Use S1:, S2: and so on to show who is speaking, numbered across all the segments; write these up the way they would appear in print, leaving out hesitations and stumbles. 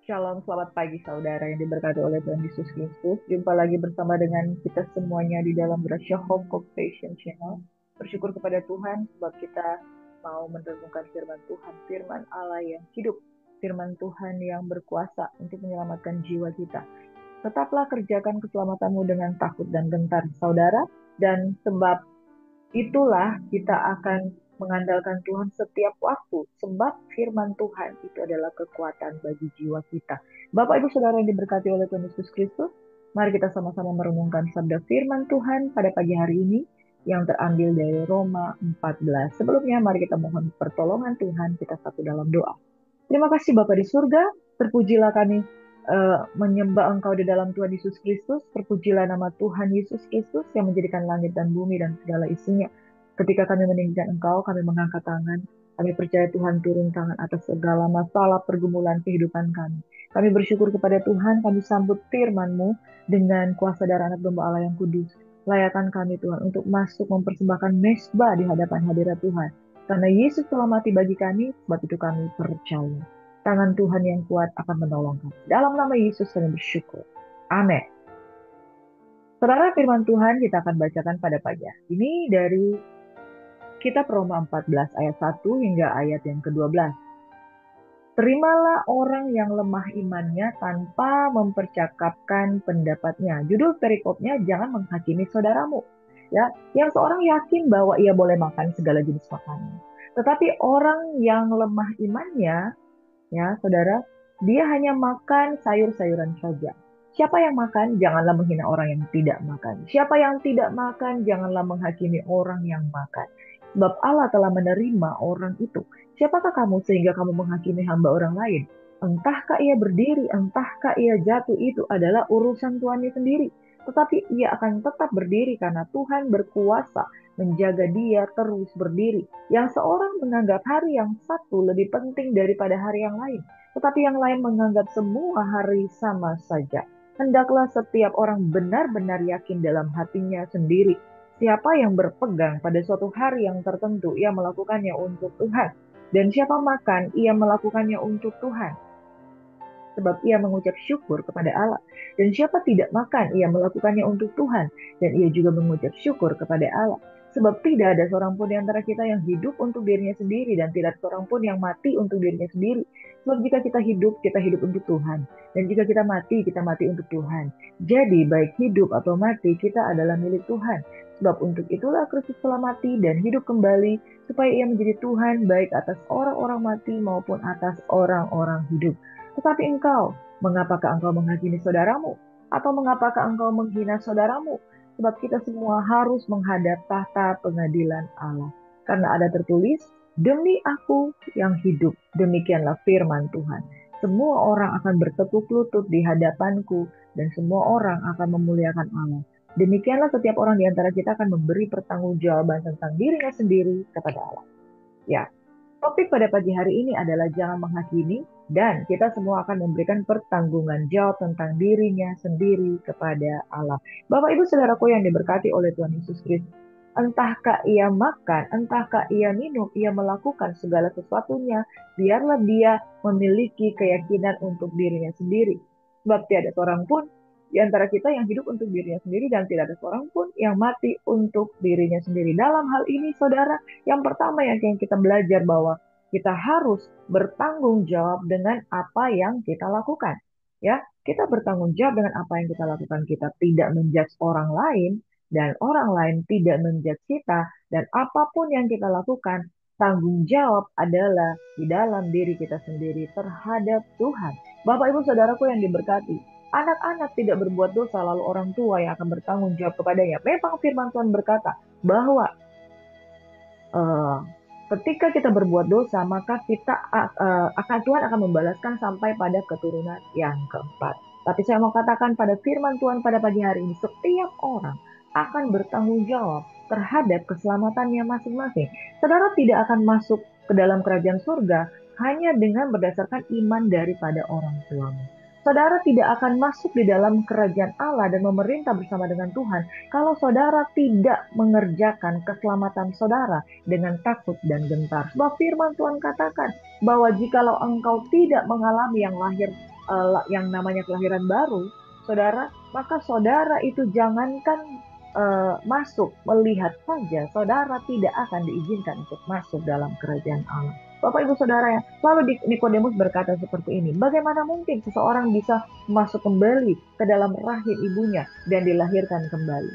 S1: Shalom, selamat pagi saudara yang diberkati oleh Tuhan Yesus Kristus. Jumpa lagi bersama dengan kita semuanya di dalam Gracia Hope Compassion Channel. Bersyukur kepada Tuhan sebab kita mau merenungkan firman Tuhan, firman Allah yang hidup, firman Tuhan yang berkuasa untuk menyelamatkan jiwa kita. Tetaplah kerjakan keselamatanmu dengan takut dan gentar, saudara, dan sebab itulah kita akan mengandalkan Tuhan setiap waktu, sebab firman Tuhan itu adalah kekuatan bagi jiwa kita. Bapak Ibu Saudara yang diberkati oleh Tuhan Yesus Kristus, mari kita sama-sama merenungkan sabda firman Tuhan pada pagi hari ini yang terambil dari Roma 14. Sebelumnya mari kita mohon pertolongan Tuhan, kita satu dalam doa. Terima kasih Bapa di surga, terpujilah kami menyembah Engkau di dalam Tuhan Yesus Kristus. Terpujilah nama Tuhan Yesus Kristus yang menjadikan langit dan bumi dan segala isinya. Ketika kami meninggikan Engkau, kami mengangkat tangan. Kami percaya Tuhan turun tangan atas segala masalah pergumulan kehidupan kami. Kami bersyukur kepada Tuhan, kami sambut firman-Mu dengan kuasa darah anak domba Allah yang kudus. Layakan kami Tuhan untuk masuk mempersembahkan mesbah di hadapan hadirat Tuhan. Karena Yesus telah mati bagi kami, sebab itu kami percaya. Tangan Tuhan yang kuat akan menolong kami. Dalam nama Yesus kami bersyukur. Amin. Saudara, firman Tuhan kita akan bacakan pada pagi ini dari kitab Roma 14 ayat 1 hingga ayat yang ke-12. Terimalah orang yang lemah imannya tanpa mempercakapkan pendapatnya. Judul perikopnya, jangan menghakimi saudaramu. Ya, yang seorang yakin bahwa ia boleh makan segala jenis makanan. Tetapi orang yang lemah imannya, ya saudara, dia hanya makan sayur-sayuran saja. Siapa yang makan, janganlah menghina orang yang tidak makan. Siapa yang tidak makan, janganlah menghakimi orang yang makan. Sebab Allah telah menerima orang itu. Siapakah kamu sehingga kamu menghakimi hamba orang lain? Entahkah ia berdiri, entahkah ia jatuh, itu adalah urusan Tuhannya sendiri. Tetapi ia akan tetap berdiri karena Tuhan berkuasa menjaga dia terus berdiri. Yang seorang menganggap hari yang satu lebih penting daripada hari yang lain, tetapi yang lain menganggap semua hari sama saja. Hendaklah setiap orang benar-benar yakin dalam hatinya sendiri. Siapa yang berpegang pada suatu hari yang tertentu, ia melakukannya untuk Tuhan. Dan siapa makan, ia melakukannya untuk Tuhan, sebab ia mengucap syukur kepada Allah. Dan siapa tidak makan, ia melakukannya untuk Tuhan, dan ia juga mengucap syukur kepada Allah. Sebab tidak ada seorang pun di antara kita yang hidup untuk dirinya sendiri, dan tidak ada seorang pun yang mati untuk dirinya sendiri. Sebab jika kita hidup untuk Tuhan. Dan jika kita mati untuk Tuhan. Jadi baik hidup atau mati, kita adalah milik Tuhan. Sebab untuk itulah Kristus telah mati dan hidup kembali, supaya ia menjadi Tuhan baik atas orang-orang mati maupun atas orang-orang hidup. Tetapi engkau, mengapakah engkau menghakimi saudaramu? Atau mengapakah engkau menghina saudaramu? Sebab kita semua harus menghadap tahta pengadilan Allah. Karena ada tertulis, demi aku yang hidup, demikianlah firman Tuhan. Semua orang akan bertekuk lutut di hadapanku, dan semua orang akan memuliakan Allah. Demikianlah setiap orang di antara kita akan memberi pertanggungjawaban tentang dirinya sendiri kepada Allah. Ya, topik pada pagi hari ini adalah jangan menghakimi, dan kita semua akan memberikan pertanggungan jawab tentang dirinya sendiri kepada Allah. Bapak Ibu Saudaraku yang diberkati oleh Tuhan Yesus Kristus, entahkah ia makan, entahkah ia minum, ia melakukan segala sesuatunya, biarlah dia memiliki keyakinan untuk dirinya sendiri. Sebab tiada seorang pun di antara kita yang hidup untuk dirinya sendiri, dan tidak ada seorang pun yang mati untuk dirinya sendiri. Dalam hal ini, saudara, yang pertama yang kita belajar bahwa kita harus bertanggung jawab dengan apa yang kita lakukan. Ya, kita bertanggung jawab dengan apa yang kita lakukan. Kita tidak menjudge orang lain, dan orang lain tidak menjudge kita. Dan apapun yang kita lakukan, tanggung jawab adalah di dalam diri kita sendiri terhadap Tuhan. Bapak Ibu Saudaraku yang diberkati, anak-anak tidak berbuat dosa, lalu orang tua yang akan bertanggung jawab kepadanya. Memang firman Tuhan berkata bahwa ketika kita berbuat dosa, maka Tuhan akan membalaskan sampai pada keturunan yang keempat. Tapi saya mau katakan pada firman Tuhan pada pagi hari ini, setiap orang akan bertanggung jawab terhadap keselamatannya masing-masing. Saudara tidak akan masuk ke dalam kerajaan surga hanya dengan berdasarkan iman daripada orang tuamu. Saudara tidak akan masuk di dalam kerajaan Allah dan memerintah bersama dengan Tuhan kalau saudara tidak mengerjakan keselamatan saudara dengan takut dan gentar. Sebab firman Tuhan katakan bahwa jikalau engkau tidak mengalami yang lahir yang namanya kelahiran baru, saudara, maka saudara itu jangankan masuk melihat saja, saudara tidak akan diizinkan untuk masuk dalam kerajaan Allah. Bapak Ibu Saudara ya, lalu Nikodemus berkata seperti ini, bagaimana mungkin seseorang bisa masuk kembali ke dalam rahim ibunya dan dilahirkan kembali?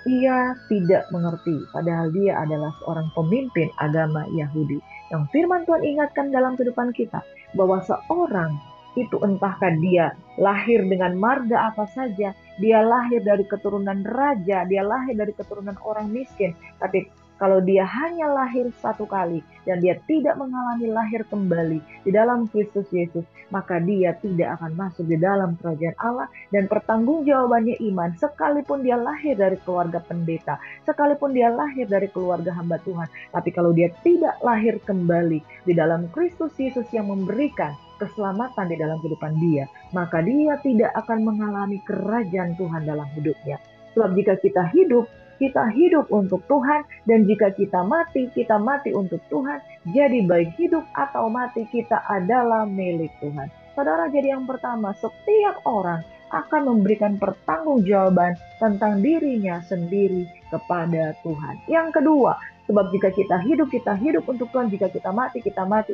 S1: Ia tidak mengerti, padahal dia adalah seorang pemimpin agama Yahudi. Yang firman Tuhan ingatkan dalam kehidupan kita, bahwa seorang itu entahkah dia lahir dengan marga apa saja, dia lahir dari keturunan raja, dia lahir dari keturunan orang miskin, tapi kalau dia hanya lahir satu kali dan dia tidak mengalami lahir kembali di dalam Kristus Yesus, maka dia tidak akan masuk di dalam kerajaan Allah. Dan pertanggungjawabannya iman, sekalipun dia lahir dari keluarga pendeta, sekalipun dia lahir dari keluarga hamba Tuhan, tapi kalau dia tidak lahir kembali di dalam Kristus Yesus yang memberikan keselamatan di dalam kehidupan dia, maka dia tidak akan mengalami kerajaan Tuhan dalam hidupnya. Sebab jika kita hidup untuk Tuhan, dan jika kita mati untuk Tuhan. Jadi baik hidup atau mati, kita adalah milik Tuhan. Saudara, jadi yang pertama, setiap orang akan memberikan pertanggungjawaban tentang dirinya sendiri kepada Tuhan. Yang kedua, sebab jika kita hidup untuk Tuhan. Jika kita mati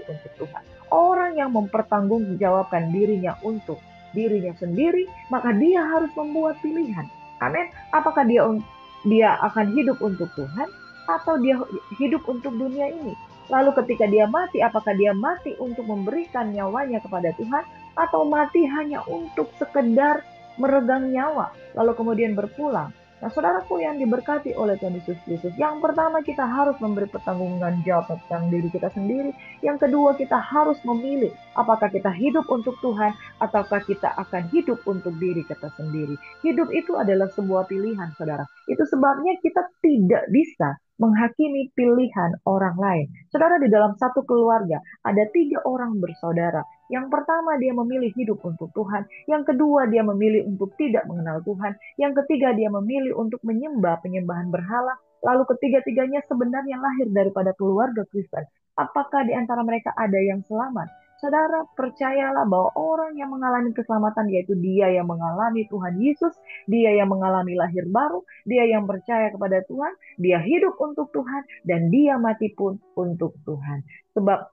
S1: untuk Tuhan. Orang yang mempertanggungjawabkan dirinya untuk dirinya sendiri, maka dia harus membuat pilihan. Amin. Apakah dia akan hidup untuk Tuhan atau dia hidup untuk dunia ini? Lalu ketika dia mati, apakah dia mati untuk memberikan nyawanya kepada Tuhan, atau mati hanya untuk sekedar meregang nyawa, lalu kemudian berpulang? Nah, saudaraku yang diberkati oleh Tuhan Yesus Kristus, yang pertama kita harus memberi pertanggungan jawab tentang diri kita sendiri. Yang kedua, kita harus memilih apakah kita hidup untuk Tuhan ataukah kita akan hidup untuk diri kita sendiri. Hidup itu adalah sebuah pilihan, saudara. Itu sebabnya kita tidak bisa menghakimi pilihan orang lain. Saudara, di dalam satu keluarga ada 3 orang bersaudara. Yang pertama, dia memilih hidup untuk Tuhan. Yang kedua, dia memilih untuk tidak mengenal Tuhan. Yang ketiga, dia memilih untuk menyembah penyembahan berhala. Lalu ketiga-tiganya sebenarnya lahir daripada keluarga Kristen. Apakah di antara mereka ada yang selamat? Saudara, percayalah bahwa orang yang mengalami keselamatan yaitu dia yang mengalami Tuhan Yesus, dia yang mengalami lahir baru, dia yang percaya kepada Tuhan, dia hidup untuk Tuhan, dan dia mati pun untuk Tuhan. Sebab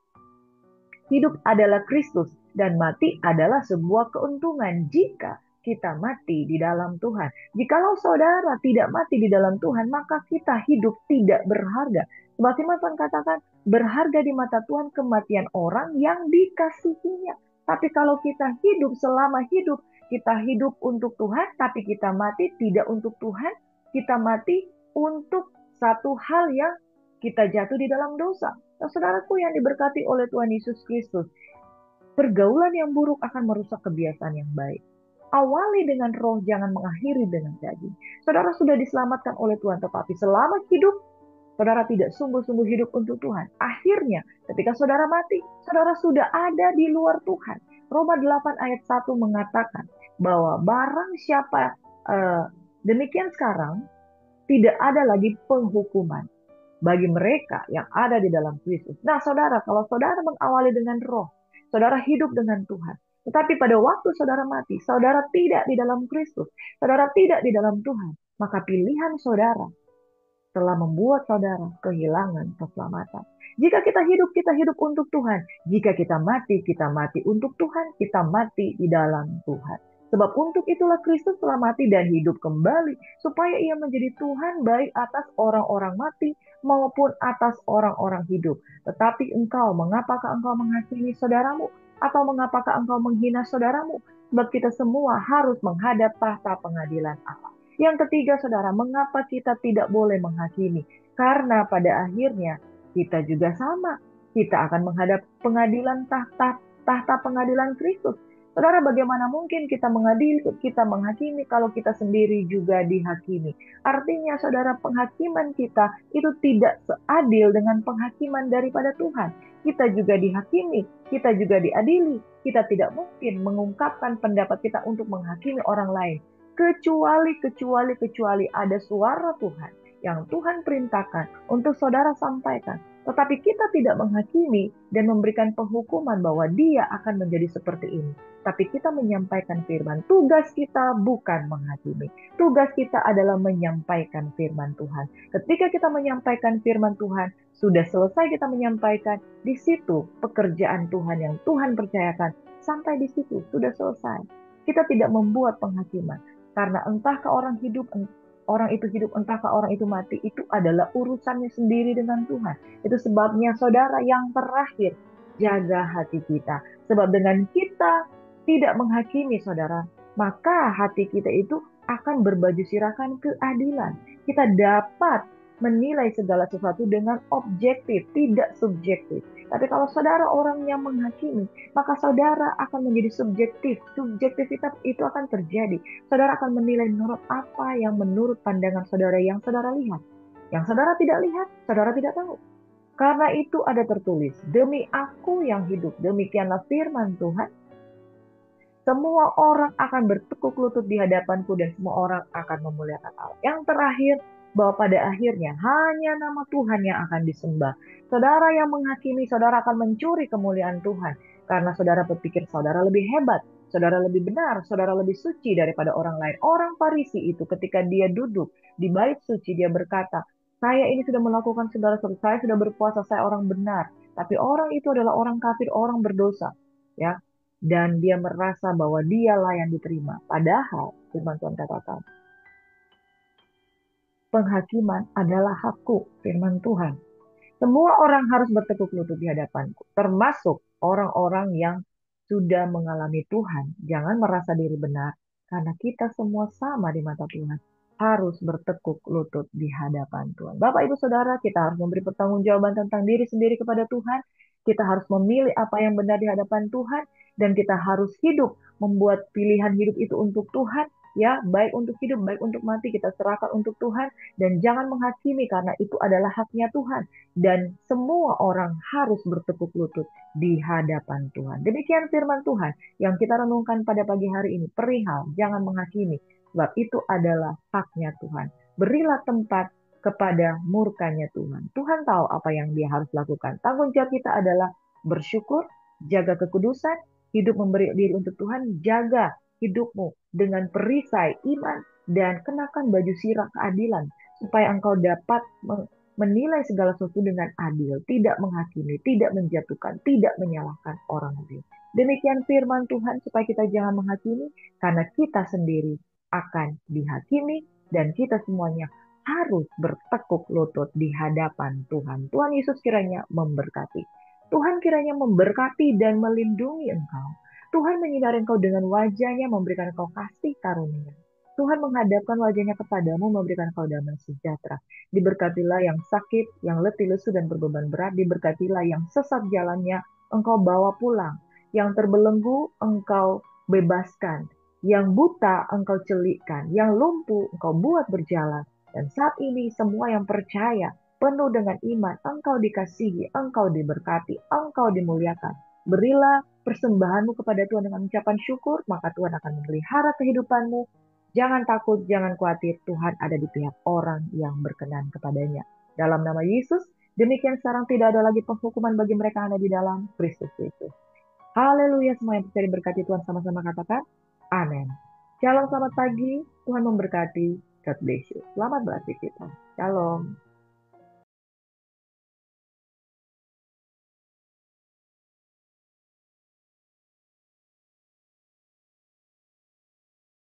S1: hidup adalah Kristus dan mati adalah sebuah keuntungan jika kita mati di dalam Tuhan. Jikalau saudara tidak mati di dalam Tuhan, maka kita hidup tidak berharga. Sebab firman Tuhan katakan, berharga di mata Tuhan kematian orang yang dikasihinya. Tapi kalau kita hidup selama hidup, kita hidup untuk Tuhan, tapi kita mati tidak untuk Tuhan, kita mati untuk satu hal yang kita jatuh di dalam dosa. Nah, saudaraku yang diberkati oleh Tuhan Yesus Kristus, pergaulan yang buruk akan merusak kebiasaan yang baik. Awali dengan roh, jangan mengakhiri dengan daging. Saudara sudah diselamatkan oleh Tuhan, tetapi selama hidup, saudara tidak sungguh-sungguh hidup untuk Tuhan. Akhirnya, ketika saudara mati, saudara sudah ada di luar Tuhan. Roma 8 ayat 1 mengatakan bahwa barang siapa demikian sekarang, tidak ada lagi penghukuman bagi mereka yang ada di dalam Kristus. Nah, saudara, kalau saudara mengawali dengan roh, saudara hidup dengan Tuhan. Tetapi pada waktu saudara mati, saudara tidak di dalam Kristus, saudara tidak di dalam Tuhan, maka pilihan saudara telah membuat saudara kehilangan keselamatan. Jika kita hidup untuk Tuhan. Jika kita mati untuk Tuhan, kita mati di dalam Tuhan. Sebab untuk itulah Kristus telah mati dan hidup kembali, supaya ia menjadi Tuhan baik atas orang-orang mati maupun atas orang-orang hidup. Tetapi mengapakah engkau menghakimi saudaramu? Atau mengapakah engkau menghina saudaramu? Sebab kita semua harus menghadap tahta pengadilan Allah. Yang ketiga, saudara, mengapa kita tidak boleh menghakimi? Karena pada akhirnya kita juga sama. Kita akan menghadap pengadilan tahta pengadilan Kristus. Saudara, bagaimana mungkin kita menghakimi kalau kita sendiri juga dihakimi? Artinya, saudara, penghakiman kita itu tidak seadil dengan penghakiman daripada Tuhan. Kita juga dihakimi, kita juga diadili. Kita tidak mungkin mengungkapkan pendapat kita untuk menghakimi orang lain. Kecuali ada suara Tuhan yang Tuhan perintahkan untuk saudara sampaikan. Tetapi kita tidak menghakimi dan memberikan penghukuman bahwa dia akan menjadi seperti ini. Tapi kita menyampaikan firman. Tugas kita bukan menghakimi. Tugas kita adalah menyampaikan firman Tuhan. Ketika kita menyampaikan firman Tuhan, sudah selesai kita menyampaikan, di situ pekerjaan Tuhan yang Tuhan percayakan, sampai di situ sudah selesai. Kita tidak membuat penghakiman. Karena entah ke orang hidup, entahkah orang itu mati, itu adalah urusannya sendiri dengan Tuhan. Itu sebabnya saudara yang terakhir, jaga hati kita. Sebab dengan kita tidak menghakimi saudara, maka hati kita itu akan berbaju sirahkan keadilan. Kita dapat menilai segala sesuatu dengan objektif, tidak subjektif. Tapi kalau saudara orang yang menghakimi, maka saudara akan menjadi subjektif. Subjektivitas itu akan terjadi. Saudara akan menilai menurut apa yang menurut pandangan saudara yang saudara lihat. Yang saudara tidak lihat, saudara tidak tahu. Karena itu ada tertulis, demi aku yang hidup, demikianlah firman Tuhan, semua orang akan bertekuk lutut di hadapanku dan semua orang akan memuliakan Allah. Yang terakhir, bahwa pada akhirnya hanya nama Tuhan yang akan disembah. Saudara yang menghakimi, saudara akan mencuri kemuliaan Tuhan. Karena saudara berpikir saudara lebih hebat, saudara lebih benar, saudara lebih suci daripada orang lain. Orang Farisi itu ketika dia duduk di bait suci, dia berkata, saya ini sudah melakukan segala sesuatu, saya sudah berpuasa, saya orang benar. Tapi orang itu adalah orang kafir, orang berdosa. Ya, dan dia merasa bahwa dialah yang diterima. Padahal firman Tuhan katakan, penghakiman adalah hakku, firman Tuhan. Semua orang harus bertekuk lutut di hadapanku, termasuk orang-orang yang sudah mengalami Tuhan. Jangan merasa diri benar, karena kita semua sama di mata Tuhan. Harus bertekuk lutut di hadapan Tuhan. Bapak, Ibu, Saudara, kita harus memberi pertanggungjawaban tentang diri sendiri kepada Tuhan. Kita harus memilih apa yang benar di hadapan Tuhan. Dan kita harus hidup, membuat pilihan hidup itu untuk Tuhan. Ya, baik untuk hidup, baik untuk mati, kita serahkan untuk Tuhan. Dan jangan menghakimi, karena itu adalah haknya Tuhan. Dan semua orang harus bertekuk lutut di hadapan Tuhan. Demikian firman Tuhan yang kita renungkan pada pagi hari ini. Perihal, jangan menghakimi. Sebab itu adalah haknya Tuhan. Berilah tempat kepada murkanya Tuhan. Tuhan tahu apa yang dia harus lakukan. Tanggung jawab kita adalah bersyukur, jaga kekudusan, hidup memberi diri untuk Tuhan, jaga hidupmu dengan perisai iman, dan kenakan baju sirah keadilan, supaya engkau dapat menilai segala sesuatu dengan adil, tidak menghakimi, tidak menjatuhkan, tidak menyalahkan orang lain. Demikian firman Tuhan supaya kita jangan menghakimi, karena kita sendiri akan dihakimi dan kita semuanya harus bertekuk lutut di hadapan Tuhan. Tuhan Yesus kiranya memberkati. Tuhan kiranya memberkati dan melindungi engkau. Tuhan menyinari engkau dengan wajahnya, memberikan engkau kasih karunia. Tuhan menghadapkan wajahnya kepadamu, memberikan engkau damai sejahtera. Diberkatilah yang sakit, yang letih lesu dan berbeban berat. Diberkatilah yang sesat jalannya, engkau bawa pulang. Yang terbelenggu, engkau bebaskan. Yang buta, engkau celikkan. Yang lumpuh, engkau buat berjalan. Dan saat ini semua yang percaya, penuh dengan iman, engkau dikasihi, engkau diberkati, engkau dimuliakan. Berilah persembahanmu kepada Tuhan dengan ucapan syukur, maka Tuhan akan memelihara kehidupanmu. Jangan takut, jangan khawatir, Tuhan ada di pihak orang yang berkenan kepadanya. Dalam nama Yesus, demikian sekarang tidak ada lagi penghukuman bagi mereka yang ada di dalam Kristus Yesus. Haleluya, semua yang percaya berkati Tuhan sama-sama katakan, amin. Shalom, selamat pagi, Tuhan memberkati, God bless you. Selamat beraktivitas. Shalom.